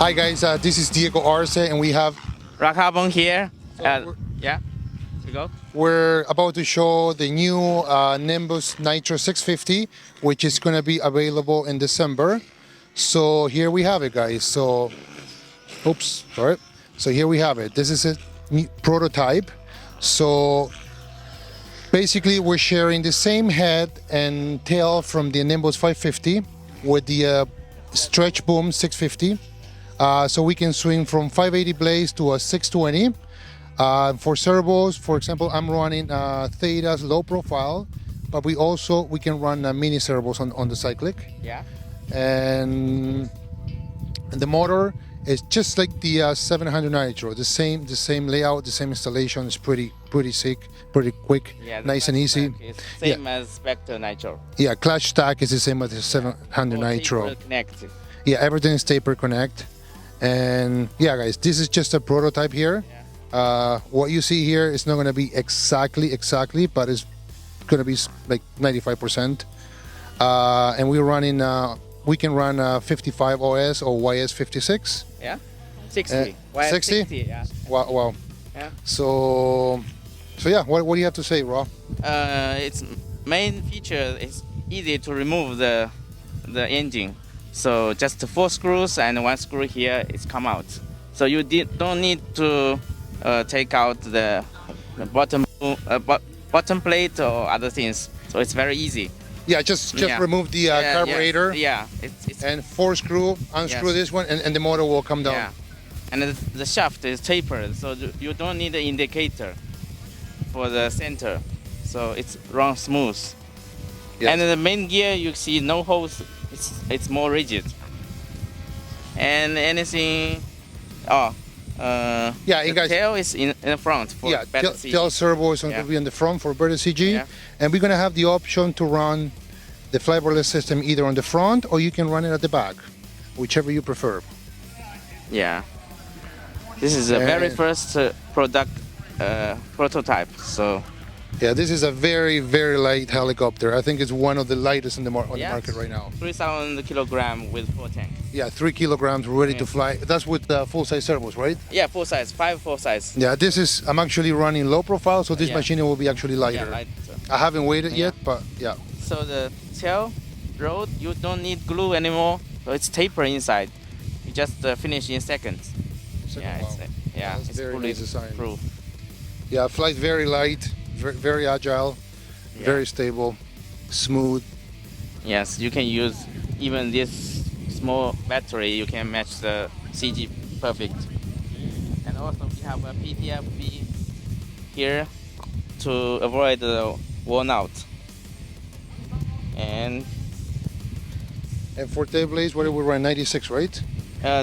Hi guys, this is Diego Arce, and we have Kabun here. So Yeah, you go. we're about to show the new Nimbus Nitro 650, which is going to be available in December. So here we have it, guys. So, oops, sorry. So here we have it. This is a new prototype. So basically, we're sharing the same head and tail from the Nimbus 550 with the stretch boom 650. So we can swing from 580 blades to a 620. For servos, for example, I'm running Theta's low profile, but we can run mini servos on the cyclic. Yeah. And the motor is just like the 700 Nitro, the same layout, the same installation. It's pretty sick, pretty quick, nice and easy. It's same as Spectre Nitro. Yeah, clutch stack is the same as the 700 Nitro. Taper connect. Yeah, everything is taper connect. And yeah, guys, this is just a prototype here. Yeah. What you see here is not going to be exactly, but it's going to be like 95%. And we're running, we can run 55 OS or YS56. Yeah. 60. YS 60? Yeah. Wow. Yeah. So yeah, what do you have to say, Raw? Its main feature is easy to remove the engine. So just 4 screws and 1 screw here is come out. So you don't need to take out the bottom plate or other things. So it's very easy. Yeah, just remove the carburetor. Yeah. It's and 4 screw, unscrew this one, and the motor will come down. Yeah. And the shaft is tapered, so you don't need an indicator for the center. So it's run smooth. Yes. And the main gear, you see no holes. It's more rigid. And anything, yeah, the guys, tail is in the front for better CG. Tail servo is going to be in the front for better CG, and we're going to have the option to run the fiberless system either on the front or you can run it at the back, whichever you prefer. Yeah, this is the very first product prototype. So. Yeah, this is a very light helicopter. I think it's one of the lightest on the market right now. 3,000 kilograms with 4 tanks. Yeah, 3 kilograms, ready to fly. That's with full-size servos, right? Yeah, full size, 5 full size. Yeah, I'm actually running low profile, so this machine will be actually lighter. Yeah, I haven't weighed it yet, but yeah. So the tail rod, you don't need glue anymore. So it's taper inside. You just finish in seconds. It's very fully nice design. proof. Yeah, flies very light. Very agile, very stable, smooth. Yes, you can use even this small battery. You can match the CG perfect. And also we have a PTFE here to avoid the worn out. And for tail blades, what do we run? 96, right?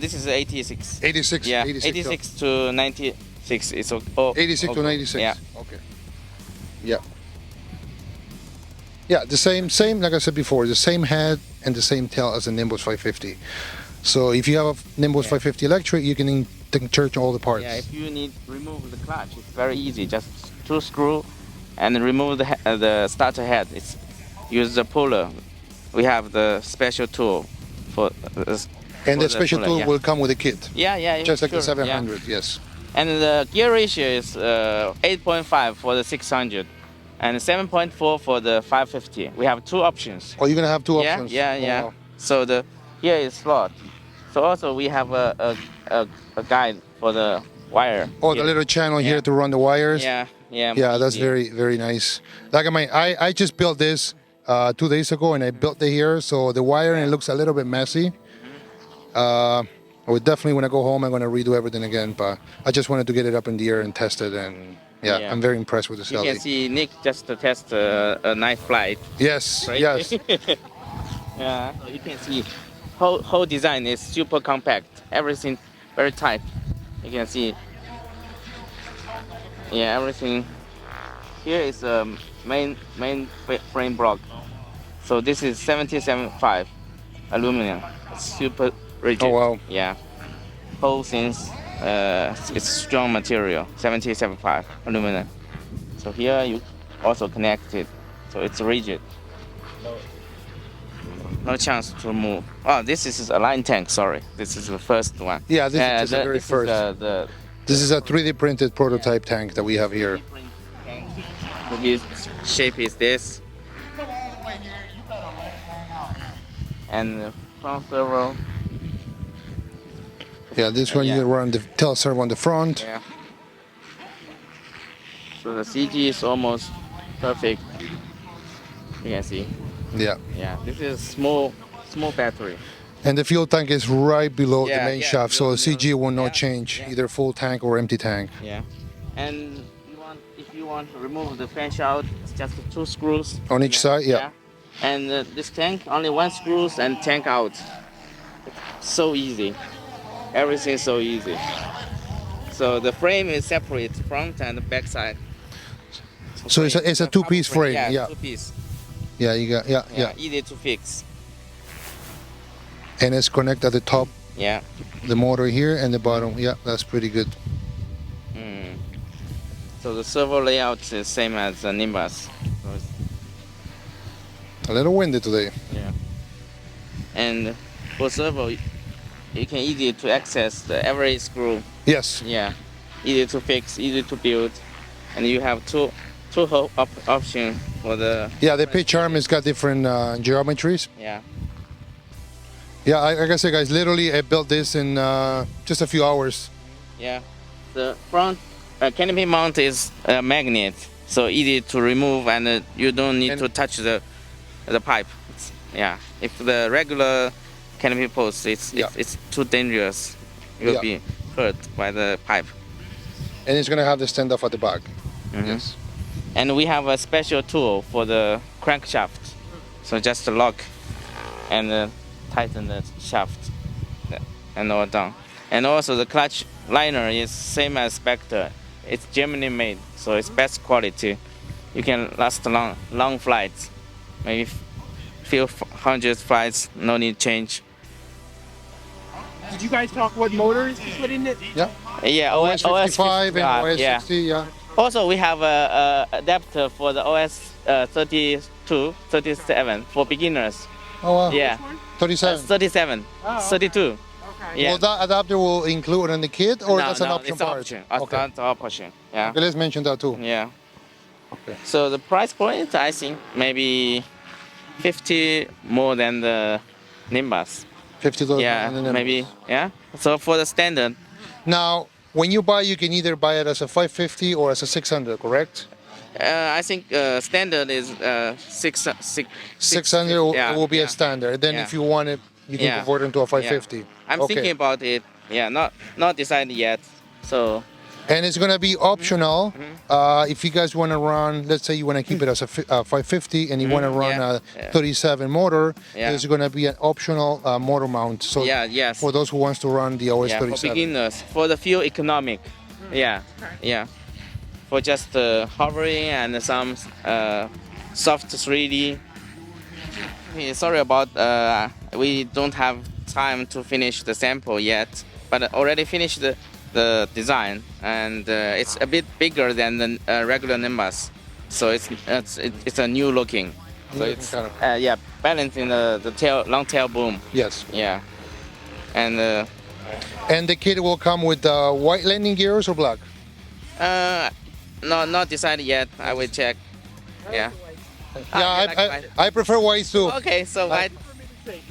This is 86. 86. Yeah, 86 to 96. It's 86 to 96. Yeah. Okay. Yeah, the same like I said before, the same head and the same tail as the Nimbus 550. So if you have a Nimbus 550 electric, you can charge all the parts. Yeah, if you need to remove the clutch, it's very easy. Just 2 screw and remove the starter head. Use the puller. We have the special tool for this. And the special tool will come with a kit. Yeah. Just like the 700, yes. And the gear ratio is 8.5 for the 600 and 7.4 for the 550. We have 2 options. Oh, you're going to have 2 options? Yeah. Wow. So here is slot. So also we have a guide for the wire. Oh, the little channel here to run the wires? Yeah. Yeah, that's very nice. Like I just built this 2 days ago, and I built it here, so the wiring it looks a little bit messy. I would definitely, when I go home, I'm going to redo everything again, but I just wanted to get it up in the air and test it, and I'm very impressed with this You can see Nick just to test a night flight. Yes, right? yes. Yeah, so you can see whole design is super compact. Everything very tight. You can see. Yeah, everything. Here is the main frame block. So this is 77.5 aluminum. It's super rigid. Oh wow. Yeah. Whole things, it's strong material, 77.5 aluminum. So here you also connect it, so it's rigid. no chance to move. Oh, this is a line tank. Sorry, this is the first one. Yeah, this is the very this first. Is this is a 3D printed prototype tank that we have here. The shape is this, and the front servo. Yeah, this one you run the tail servo on the front. Yeah. So the CG is almost perfect. You can see. Yeah. Yeah, this is small battery. And the fuel tank is right below the main yeah, shaft, so the CG will not yeah, change, yeah. either full tank or empty tank. Yeah. And if you want to remove the fan shaft, it's just 2 screws. On each side, yeah. And this tank, only 1 screws and tank out. So easy. Everything so easy. So the frame is separate, front and back side. So it's a two-piece frame, yeah. 2-piece. Yeah, you got, yeah. Easy to fix. And it's connected at the top, Yeah. the motor here, and the bottom. Yeah, that's pretty good. So the servo layout is the same as the Nimbus. So A little windy today. yeah. And for servo, you can easy to access the every screw. Yes. Yeah. Easy to fix, easy to build, and you have two options for the. Yeah, the pitch arm has got different geometries. Yeah. Yeah, like I said, guys, literally I built this in just a few hours. Yeah. The front canopy mount is a magnet, so easy to remove, and you don't need to touch the pipe. Yeah. If the regular canopy post, it's too dangerous. You'll be hurt by the pipe. And it's gonna have the stand off at the back. Mm-hmm. Yes. And we have a special tool for the crankshaft. So just lock and tighten the shaft and all down. And also the clutch liner is same as Spectre. It's Germany made, so it's best quality. You can last long flights, maybe few hundred flights, no need change. Did you guys talk what motors you put in it? Yeah. Yeah, OS 55 and OS yeah. 60, yeah. Also, we have a adapter for the OS 32, 37 for beginners. Oh wow. Yeah. 37. 37, Oh, 32. Okay. Yeah. Will that adapter will include in the kit, or that's an option it's part? option. Okay. That's option. Yeah. Okay, let's mention that too. Yeah. Okay. So the price point, I think maybe 50 more than the Nimbus. $50. Yeah, and then- maybe. Yeah. So for the standard, Now, when you buy, you can either buy it as a 550 or as a 600, correct? I think standard is 600 will be a standard. Then Yeah. if you want it, you can Yeah. convert it into a 550. I'm Okay. thinking about it. Yeah, not decided yet. So And it's gonna be optional. Mm-hmm. If you guys want to run, let's say you want to keep it as a 550 and you want to run yeah, a 37 motor, Yeah. there's gonna be an optional motor mount. So yes. for those who wants to run the OS Yeah, for 37. beginners, for the few economic. Yeah. For just hovering and some soft 3D. Okay, sorry about we don't have time to finish the sample yet, but already finished the design, and it's a bit bigger than the regular Nimbus, so it's a new looking. So it's balancing the long tail boom. Yes. Yeah, and And the kit will come with white landing gears or black? not decided yet. I will check. Yeah. Yeah, I prefer white too. Okay, so white.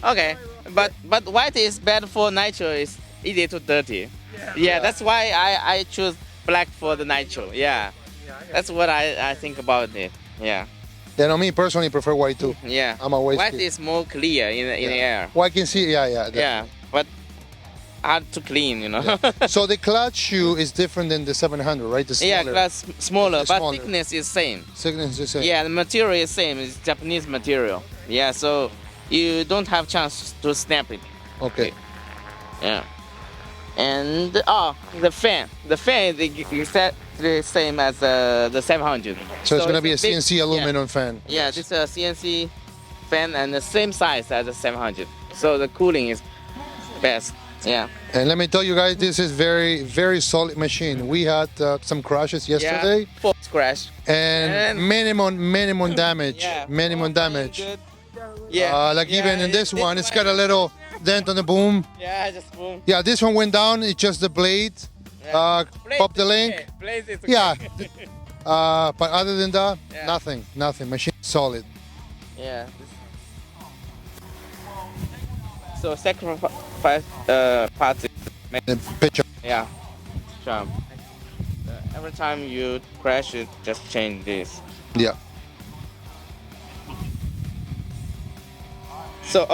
Okay, but white is bad for nitro. It's easy to dirty. Yeah, that's why I choose black for the nitro. Yeah, that's what I think about it. Yeah. Then I personally prefer white too. Yeah. I'm a white kid. is more clear in the air. Well, I can see, yeah. Yeah, but hard to clean, you know. So the clutch shoe is different than the 700, right? The smaller. class smaller, It's but smaller. thickness is same. Thickness is the same. Yeah, the material is same. It's Japanese material. Yeah, so you don't have chance to snap it. Okay. Yeah. And the fan is exactly the same as the 700. So it's gonna be a big- CNC aluminum fan. Yeah, this is a CNC fan and the same size as the 700. So the cooling is best. Yeah. And let me tell you guys, this is very, very solid machine. We had some crashes yesterday, Yeah. Force crash. and minimum damage. Yeah. Minimum damage. Good. Yeah. Like Yeah, even in this one, it's one- got a little dent on the boom. Yeah, just boom. Yeah, this one went down. It's just the blade. Yeah. Pop the is link. okay. Blade is okay. Yeah. But other than that, Yeah. nothing. Machine solid. Yeah. So sacrifice parts is The picture. yeah. Jump. Every time you crash it, just change this. Yeah. So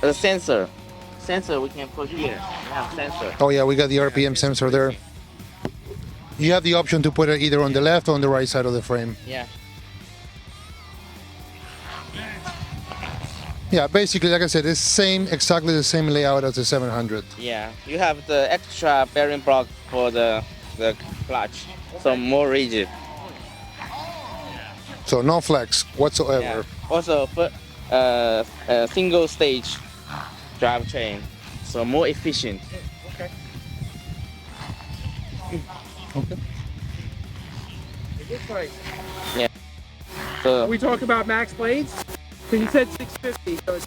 the sensor. Sensor we can put here. We have sensor. Oh yeah, we got the RPM sensor there. You have the option to put it either on the left or on the right side of the frame. Yeah. Yeah, basically, like I said, it's exactly the same layout as the 700. Yeah. You have the extra bearing block for the clutch. So more rigid. So no flex whatsoever. Yeah. Also for single stage drivetrain. So more efficient. Okay. Okay. It looks like. So We talk about max blades. So you said 650. So it's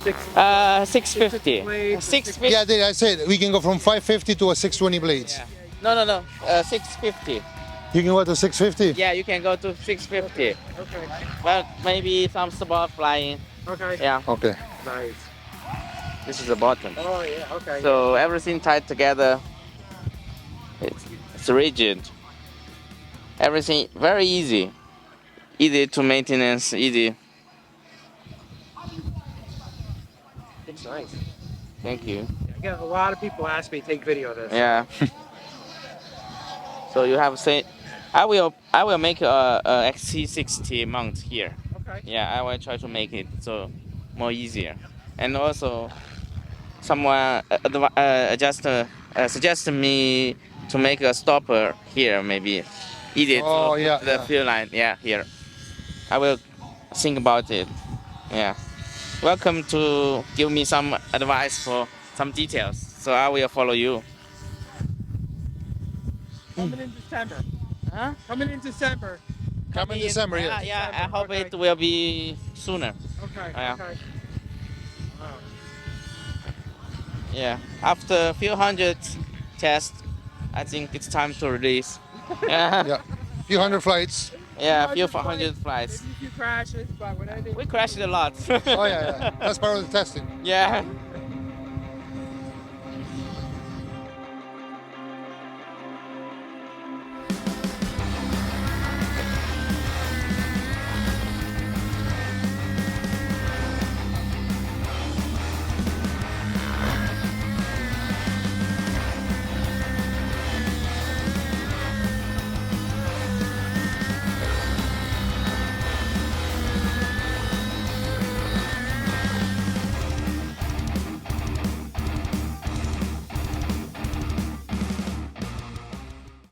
650. blades, 650. Yeah, I said we can go from 550 to a 620 blades. Yeah. No. 650. You can go to 650. Yeah, you can go to 650. Okay. But maybe some spot flying. Okay. Yeah. Okay. Nice. This is the bottom. Oh yeah. Okay. So everything tied together. It's rigid. Everything very easy. Easy to maintenance. Easy. It's nice. Thank you. I get a lot of people ask me to take video of this. Yeah. So you have say, I will make a XC60 mount here. Okay. Yeah, I will try to make it so more easier. And also, someone suggested me to make a stopper here, maybe easy Oh, to yeah, put the yeah. fuel line. Yeah, here. I will think about it. Yeah. Welcome to give me some advice for some details. So I will follow you. Coming in December. Huh? Coming in December. Come in December, Yeah, yeah. yeah. I hope Okay. it will be sooner. Okay. Yeah. Okay. Wow. Yeah. After a few hundred tests, I think it's time to release. Yeah. Yeah. Few hundred flights. Yeah, a few hundred flights. Maybe a few crashes, but when I did. We crashed a lot. Oh yeah, yeah. That's part of the testing. Yeah.